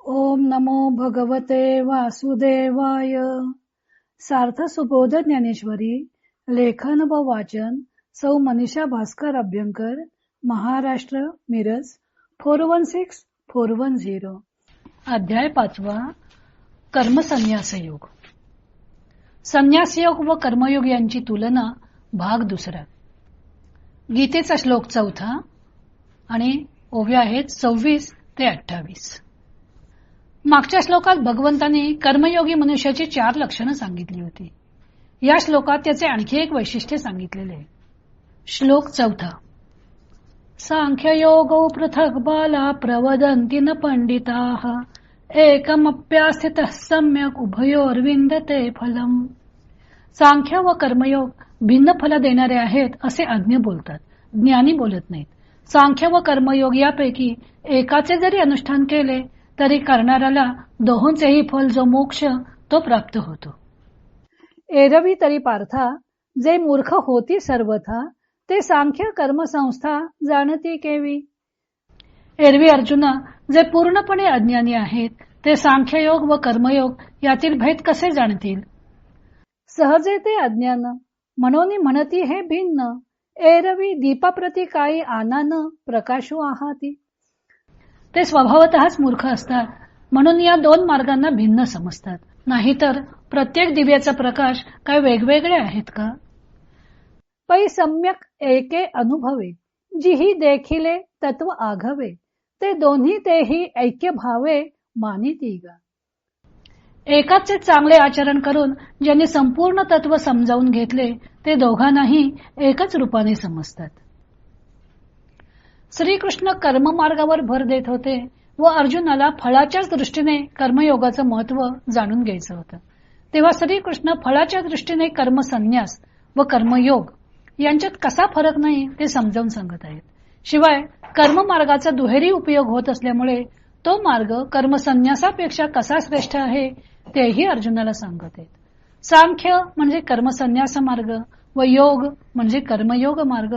ओम नमो भगवते वासुदेवाय. सार्थ सुबोध ज्ञानेश्वरी. लेखन व वाचन सौ मनीषा भास्कर अभ्यंकर, महाराष्ट्र, मिरज 416410. अध्याय 5. कर्मसन्यास योग. संन्यास योग व कर्मयोग यांची तुलना. भाग 2. गीतेचा श्लोक 4 आणि ओव्या आहेत 26 ते 28. मागच्या श्लोकात भगवंतांनी कर्मयोगी मनुष्याची 4 लक्षणं सांगितली होती. या श्लोकात त्याचे आणखी एक वैशिष्ट्य सांगितलेले. श्लोक 4. सांख्ययोगो पृथक् बाला प्रवदन्ति न पंडिताः एकमप्यास्थितः सम्यक् उभयोर्विन्दते फलम्. सांख्य व कर्मयोग भिन्न फल देणारे आहेत असे अज्ञ बोलतात, ज्ञानी बोलत नाहीत. सांख्य व कर्मयोग यापैकी एकाचे जरी अनुष्ठान केले तरी करणाऱ्याला दोहोंचेही फल जो मोक्ष तो प्राप्त होतो. एरवी तरी पार्था, जे मूर्ख होती सर्वथा ते सांख्य कर्मसंस्था जाणती केवी. एरवी अर्जुना, जे पूर्णपणे अज्ञानी आहेत ते सांख्ययोग व कर्मयोग यातील भेद कसे जाणतील. सहजे ते अज्ञान म्हणून म्हणती हे भिन्न. एरवी दीपाप्रती काही आनान प्रकाशू आहाती. ते स्वभावतःच मूर्ख असतात म्हणून या 2 मार्गांना भिन्न समजतात. नाहीतर प्रत्येक दिव्याचा प्रकाश काय वेगवेगळे आहेत का. पै सम्यक एके अनुभवे, जिही देखिले तत्व आघवे, ते दोन्ही तेही ऐक्य भावे मानिती गा. एकाचे चांगले आचरण करून ज्यांनी संपूर्ण तत्व समजावून घेतले ते दोघांनाही एकच रूपाने समजतात. श्रीकृष्ण कर्ममार्गावर भर देत होते व अर्जुनाला फळाच्याच दृष्टीने कर्मयोगाचं महत्व जाणून घ्यायचं होतं. तेव्हा श्रीकृष्ण फळाच्या दृष्टीने कर्मसन्यास व कर्मयोग यांच्यात कसा फरक नाही ते समजावून सांगत आहेत. शिवाय कर्ममार्गाचा दुहेरी उपयोग होत असल्यामुळे तो मार्ग कर्मसन्यासापेक्षा कसा श्रेष्ठ आहे तेही अर्जुनाला सांगत आहेत. सांख्य म्हणजे कर्मसन्यास मार्ग व योग म्हणजे कर्मयोग मार्ग,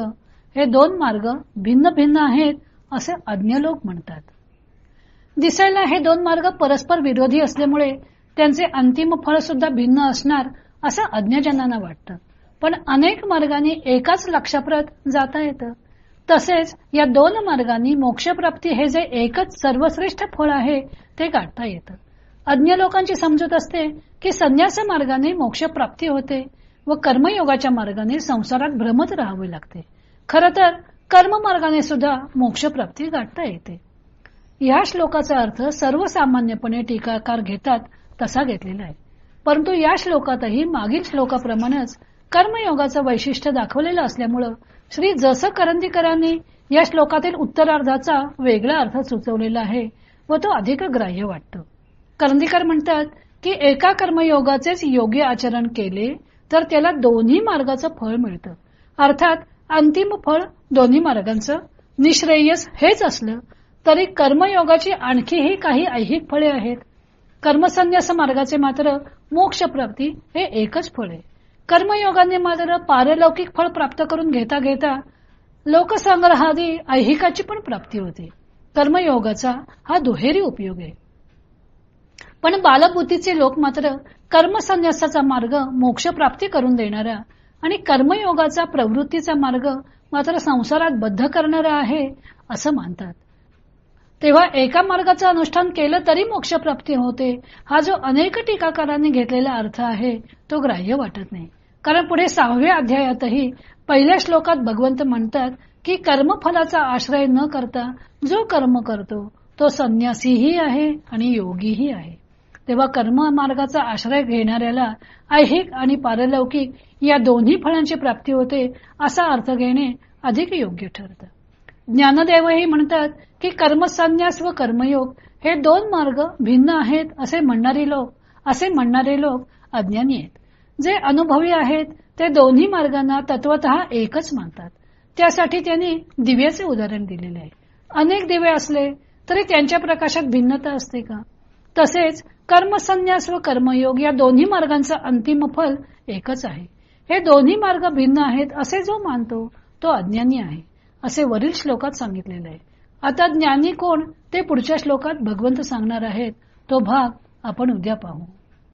हे 2 मार्ग भिन्न भिन्न आहेत असे अज्ञ लोक म्हणतात. दिसायला हे 2 मार्ग परस्पर विरोधी असल्यामुळे त्यांचे अंतिम फळ सुद्धा भिन्न असणार असं अज्ञजनांना वाटतं. पण अनेक मार्गांनी एकाच लक्ष्याप्रत जाता येतं. तसेच या 2 मार्गांनी मोक्षप्राप्ती हे जे एकच सर्वश्रेष्ठ फळ आहे ते गाठता येतं. अज्ञ लोकांची समजूत असते की संन्यास मार्गाने मोक्षप्राप्ती होते व कर्मयोगाच्या मार्गाने संसारात भ्रमत राहावे लागते. खरं तर कर्ममार्गाने सुद्धा मोक्षप्राप्ती गाठता येते. या श्लोकाचा अर्थ सर्वसामान्यपणे टीकाकार घेतात तसा घेतलेला आहे. परंतु या श्लोकातही मागील श्लोकाप्रमाणेच कर्मयोगाचं वैशिष्ट्य दाखवलेलं असल्यामुळं श्री जस करंदीकरांनी या श्लोकातील उत्तरार्धाचा वेगळा अर्थ सुचवलेला आहे व तो अधिक ग्राह्य वाटतो. करंदीकर म्हणतात की एका कर्मयोगाचेच योग्य आचरण केले तर त्याला दोन्ही मार्गाचं फळ मिळतं. अर्थात अंतिम फळ दोन्ही मार्गांचं निश्रेयस हेच असलं तरी कर्मयोगाची आणखीही काही ऐहिक फळे आहेत. कर्मसन्यास मार्गाचे मात्र मोक्षप्राप्ती हे एकच फळ आहे. कर्मयोगाने मात्र पारलौकिक फळ प्राप्त करून घेता घेता लोकसंग्रहादी ऐहिकाची पण प्राप्ती होते. कर्मयोगाचा हा दुहेरी उपयोग आहे. पण बालबुद्धीचे लोक मात्र कर्मसन्यासाचा मार्ग मोक्षप्राप्ती करून देणारा आणि कर्मयोगाचा प्रवृत्तीचा मार्ग मात्र संसारात बद्ध करणारा आहे असं मानतात. तेव्हा एका मार्गाचं अनुष्ठान केलं तरी मोक्षप्राप्ती होते हा जो अनेक टीकाकारांनी घेतलेला अर्थ आहे तो ग्राह्य वाटत नाही. कारण पुढे 6व्या अध्यायातही पहिल्या श्लोकात भगवंत म्हणतात की कर्मफलाचा आश्रय न करता जो कर्म करतो तो संन्यासीही आहे आणि योगीही आहे. तेव्हा कर्म मार्गाचा आश्रय घेणाऱ्याला ऐहिक आणि पारलौकिक या दोन्ही फळांची प्राप्ती होते असा अर्थ घेणे अधिक योग्य ठरतं. ज्ञानदेवही म्हणतात की कर्मसन्यास व कर्मयोग हे 2 मार्ग भिन्न आहेत असे म्हणणारे लोक अज्ञानी आहेत. जे अनुभवी आहेत ते दोन्ही मार्गांना तत्वतः एकच मानतात. त्यासाठी त्यांनी दिव्याचे उदाहरण दिलेले आहे. अनेक दिवे असले तरी त्यांच्या प्रकाशात भिन्नता असते का. तसेच कर्मसन्यास व कर्मयोग या दोन्ही मार्गांचं अंतिम फल एकच आहे. हे दोन्ही मार्ग भिन्न आहेत असे जो मानतो तो अज्ञानी आहे असे वरील श्लोकात सांगितलेले आहे. आता ज्ञानी कोण ते पुढच्या श्लोकात भगवंत सांगणार आहेत. तो भाग आपण उद्या पाहू.